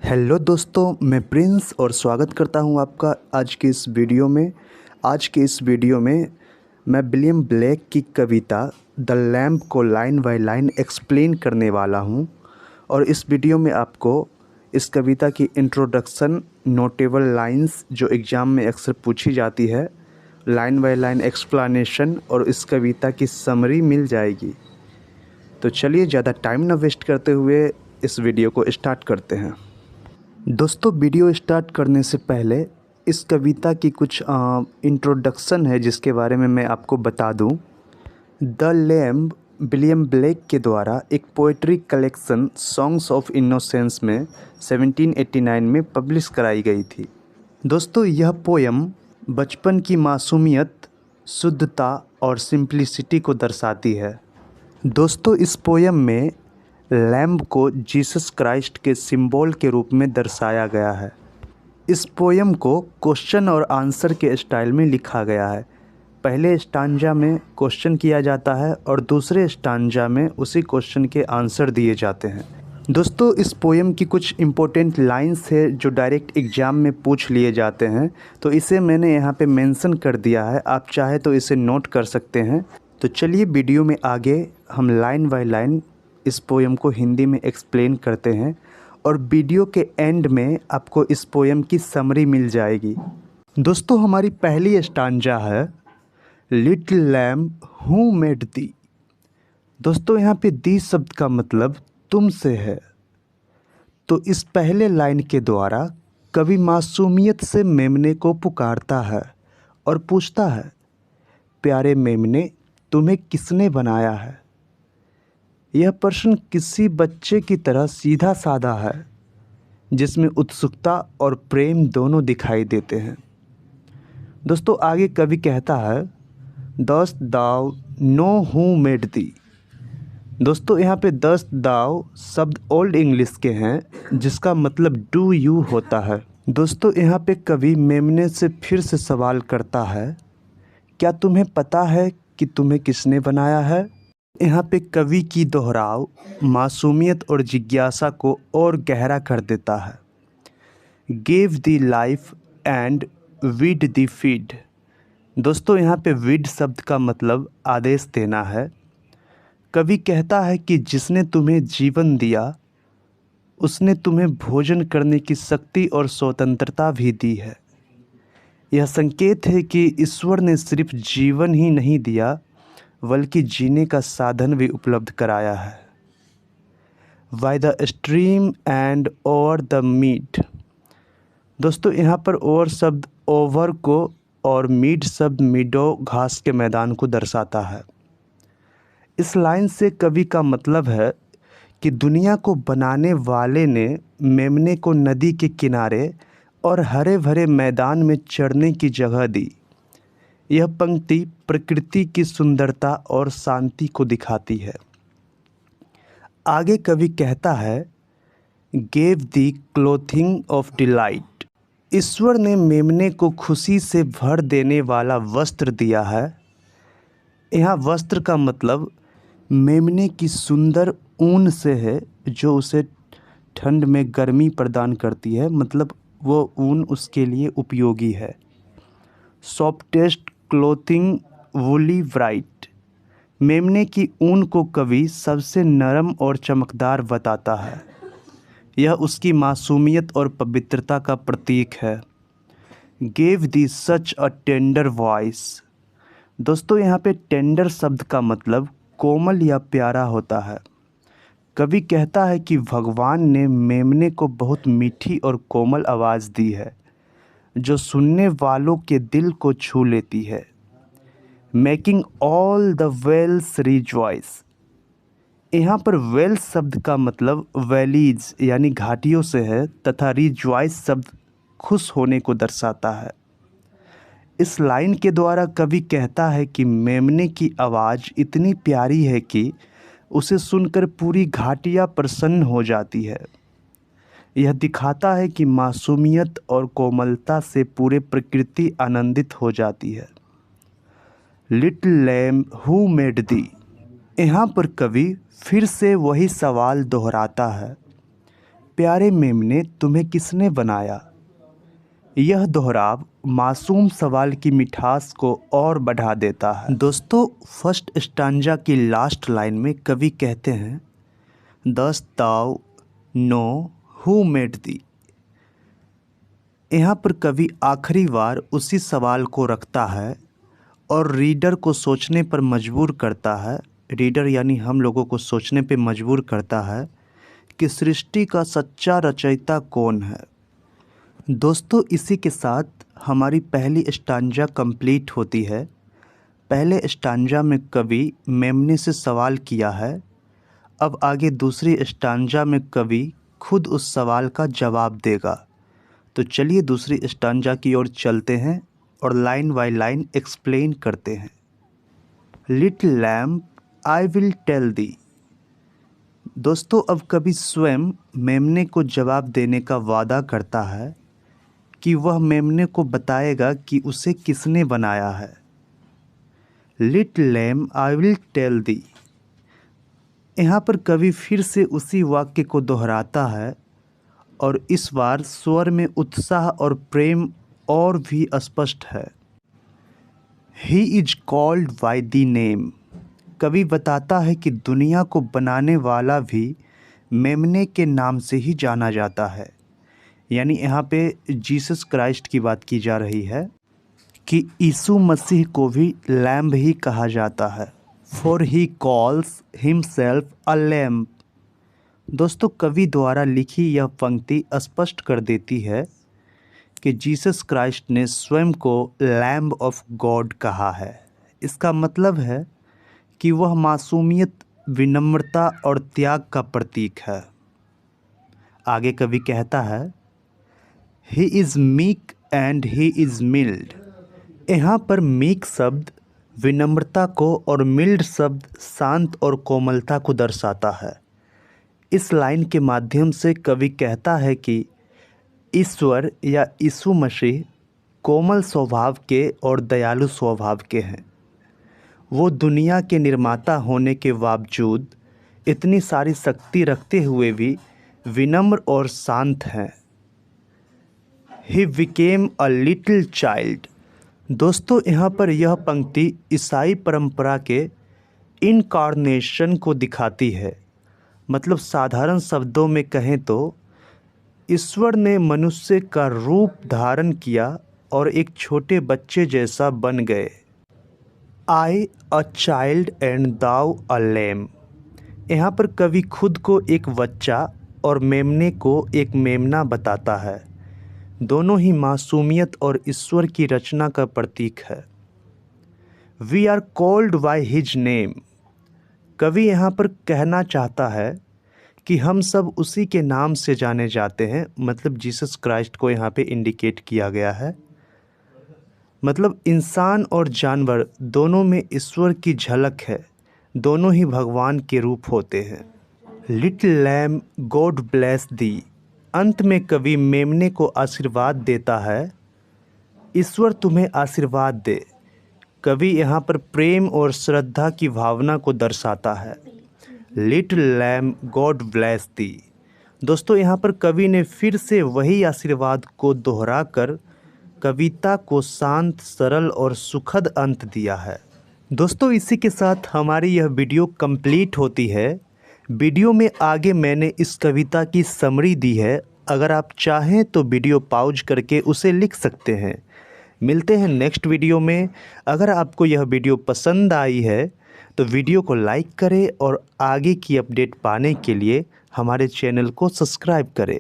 Hello दोस्तों, मैं Prince और स्वागत करता हूं आपका आज के इस वीडियो में। आज के इस वीडियो में मैं विलियम ब्लेक की कविता द लैम्प को लाइन बाय लाइन एक्सप्लेन करने वाला हूं। और इस वीडियो में आपको इस कविता की इंट्रोडक्शन, नोटेबल लाइंस जो एग्ज़ाम में अक्सर पूछी जाती है, लाइन बाय लाइन एक्सप्लेनेशन और इस कविता की समरी मिल जाएगी। तो चलिए ज़्यादा टाइम ना वेस्ट करते हुए इस वीडियो को स्टार्ट करते हैं। दोस्तों, वीडियो स्टार्ट करने से पहले इस कविता की कुछ इंट्रोडक्शन है जिसके बारे में मैं आपको बता दूं। द लैम्प विलियम ब्लेक के द्वारा एक poetry collection songs of innocence में 1789 में पब्लिश कराई गई थी। दोस्तों, यह पोयम बचपन की मासूमियत, शुद्धता और सिंप्लिसिटी को दर्शाती है। दोस्तों, इस पोयम में लैम्प को जीसस क्राइस्ट के सिंबल के रूप में दर्शाया गया है। इस पोयम को क्वेश्चन और आंसर के स्टाइल में लिखा गया है। पहले स्टांजा में क्वेश्चन किया जाता है और दूसरे स्टांजा में उसी क्वेश्चन के आंसर दिए जाते हैं। दोस्तों, इस पोयम की कुछ इम्पोर्टेंट लाइंस है जो डायरेक्ट एग्ज़ाम में पूछ लिए जाते हैं, तो इसे मैंने यहाँ पे मेंशन कर दिया है। आप चाहे तो इसे नोट कर सकते हैं। तो चलिए वीडियो में आगे हम लाइन बाय लाइन इस पोयम को हिंदी में एक्सप्लेन करते हैं और वीडियो के एंड में आपको इस पोयम की समरी मिल जाएगी। दोस्तों, हमारी पहली स्टांजा है लिटिल लैम्प हु मेड दी। दोस्तों, यहाँ पे दी शब्द का मतलब तुमसे है। तो इस पहले लाइन के द्वारा कवि मासूमियत से मेमने को पुकारता है और पूछता है, प्यारे मेमने, तुम्हें किसने बनाया है? यह प्रश्न किसी बच्चे की तरह सीधा साधा है, जिसमें उत्सुकता और प्रेम दोनों दिखाई देते हैं। दोस्तों, आगे कवि कहता है, dost thou know who made thee। दोस्तों, यहाँ पे dost thou शब्द ओल्ड इंग्लिश के हैं जिसका मतलब डू यू होता है। दोस्तों, यहाँ पे कवि मेमने से फिर से सवाल करता है, क्या तुम्हें पता है कि तुम्हें किसने बनाया है? यहाँ पे कवि की दोहराव मासूमियत और जिज्ञासा को और गहरा कर देता है। Give the life and bid the feed. दोस्तों, यहाँ पे विड शब्द का मतलब आदेश देना है। कवि कहता है कि जिसने तुम्हें जीवन दिया, उसने तुम्हें भोजन करने की शक्ति और स्वतंत्रता भी दी है। यह संकेत है कि ईश्वर ने सिर्फ जीवन ही नहीं दिया, बल्कि जीने का साधन भी उपलब्ध कराया है। By the stream and over the mead. दोस्तों, यहाँ पर ओवर शब्द ओवर को और मीड शब्द मीडो घास के मैदान को दर्शाता है। इस लाइन से कवि का मतलब है कि दुनिया को बनाने वाले ने मेमने को नदी के किनारे और हरे भरे मैदान में चढ़ने की जगह दी। यह पंक्ति प्रकृति की सुंदरता और शांति को दिखाती है। आगे कवि कहता है, gave thee clothing of delight. ईश्वर ने मेमने को खुशी से भर देने वाला वस्त्र दिया है। यहाँ वस्त्र का मतलब मेमने की सुंदर ऊन से है, जो उसे ठंड में गर्मी प्रदान करती है, मतलब वो ऊन उसके लिए उपयोगी है। Softest clothing woolly bright. मेमने की ऊन को कवि सबसे नरम और चमकदार बताता है। यह उसकी मासूमियत और पवित्रता का प्रतीक है। Gave the such a tender voice. दोस्तों, यहाँ पे टेंडर शब्द का मतलब कोमल या प्यारा होता है। कवि कहता है कि भगवान ने मेमने को बहुत मीठी और कोमल आवाज़ दी है, जो सुनने वालों के दिल को छू लेती है। Making all the vales rejoice. यहाँ पर वेल्स शब्द का मतलब वैलीज यानी घाटियों से है तथा रिजॉइस शब्द खुश होने को दर्शाता है। इस लाइन के द्वारा कवि कहता है कि मेमने की आवाज़ इतनी प्यारी है कि उसे सुनकर पूरी घाटियाँ प्रसन्न हो जाती है। यह दिखाता है कि मासूमियत और कोमलता से पूरे प्रकृति आनंदित हो जाती है। लिटिल लैम्प हु मेड दी। यहाँ पर कवि फिर से वही सवाल दोहराता है, प्यारे मेमने तुम्हें किसने बनाया। यह दोहराव मासूम सवाल की मिठास को और बढ़ा देता है। दोस्तों, फर्स्ट स्टांजा की लास्ट लाइन में कवि कहते हैं, "Dost thou know who made thee?" यहाँ पर कवि आखिरी बार उसी सवाल को रखता है और रीडर को सोचने पर मजबूर करता है। रीडर यानी हम लोगों को सोचने पे मजबूर करता है कि सृष्टि का सच्चा रचयिता कौन है। दोस्तों, इसी के साथ हमारी पहली स्टांजा कंप्लीट होती है। पहले स्टांजा में कवि मेमने से सवाल किया है, अब आगे दूसरी स्टांजा में कवि खुद उस सवाल का जवाब देगा। तो चलिए दूसरी स्टांजा की ओर चलते हैं और लाइन बाय लाइन एक्सप्लेन करते हैं। Little lamp I will tell thee. दोस्तों, अब कवि स्वयं मेमने को जवाब देने का वादा करता है कि वह मेमने को बताएगा कि उसे किसने बनाया है। Little lamp I will tell thee. यहाँ पर कवि फिर से उसी वाक्य को दोहराता है और इस बार स्वर में उत्साह और प्रेम और भी स्पष्ट है। He is called by the name. कवि बताता है कि दुनिया को बनाने वाला भी मेमने के नाम से ही जाना जाता है। यानी यहाँ पे जीसस क्राइस्ट की बात की जा रही है कि यीशु मसीह को भी लैम्ब ही कहा जाता है। For he calls himself a lamb. दोस्तों, कवि द्वारा लिखी यह पंक्ति स्पष्ट कर देती है कि जीसस क्राइस्ट ने स्वयं को लैम्ब ऑफ गॉड कहा है। इसका मतलब है कि वह मासूमियत, विनम्रता और त्याग का प्रतीक है। आगे कवि कहता है, he is meek and he is mild. यहाँ पर मीक शब्द विनम्रता को और मिल्ड शब्द शांत और कोमलता को दर्शाता है। इस लाइन के माध्यम से कवि कहता है कि ईश्वर या यीशु मसीह कोमल स्वभाव के और दयालु स्वभाव के हैं। वो दुनिया के निर्माता होने के बावजूद इतनी सारी शक्ति रखते हुए भी विनम्र और शांत हैं। He became a little child. दोस्तों, यहाँ पर यह पंक्ति ईसाई परंपरा के इनकार्नेशन को दिखाती है। मतलब साधारण शब्दों में कहें तो ईश्वर ने मनुष्य का रूप धारण किया और एक छोटे बच्चे जैसा बन गए। I a child and thou a lamb. यहाँ पर कवि खुद को एक बच्चा और मेमने को एक मेमना बताता है। दोनों ही मासूमियत और ईश्वर की रचना का प्रतीक है। We are called by his name. कवि यहाँ पर कहना चाहता है कि हम सब उसी के नाम से जाने जाते हैं। मतलब जीसस क्राइस्ट को यहाँ पे इंडिकेट किया गया है। मतलब इंसान और जानवर दोनों में ईश्वर की झलक है। दोनों ही भगवान के रूप होते हैं। लिटिल लैम गॉड ब्लेस दी। अंत में कवि मेमने को आशीर्वाद देता है, ईश्वर तुम्हें आशीर्वाद दे। कवि यहाँ पर प्रेम और श्रद्धा की भावना को दर्शाता है। लिटिल लैम गॉड ब्लेस दी। दोस्तों, यहाँ पर कवि ने फिर से वही आशीर्वाद को दोहराकर कविता को शांत, सरल और सुखद अंत दिया है। दोस्तों, इसी के साथ हमारी यह वीडियो कंप्लीट होती है। वीडियो में आगे मैंने इस कविता की समरी दी है। अगर आप चाहें तो वीडियो पॉज करके उसे लिख सकते हैं। मिलते हैं नेक्स्ट वीडियो में। अगर आपको यह वीडियो पसंद आई है तो वीडियो को लाइक करें और आगे की अपडेट पाने के लिए हमारे चैनल को सब्सक्राइब करें।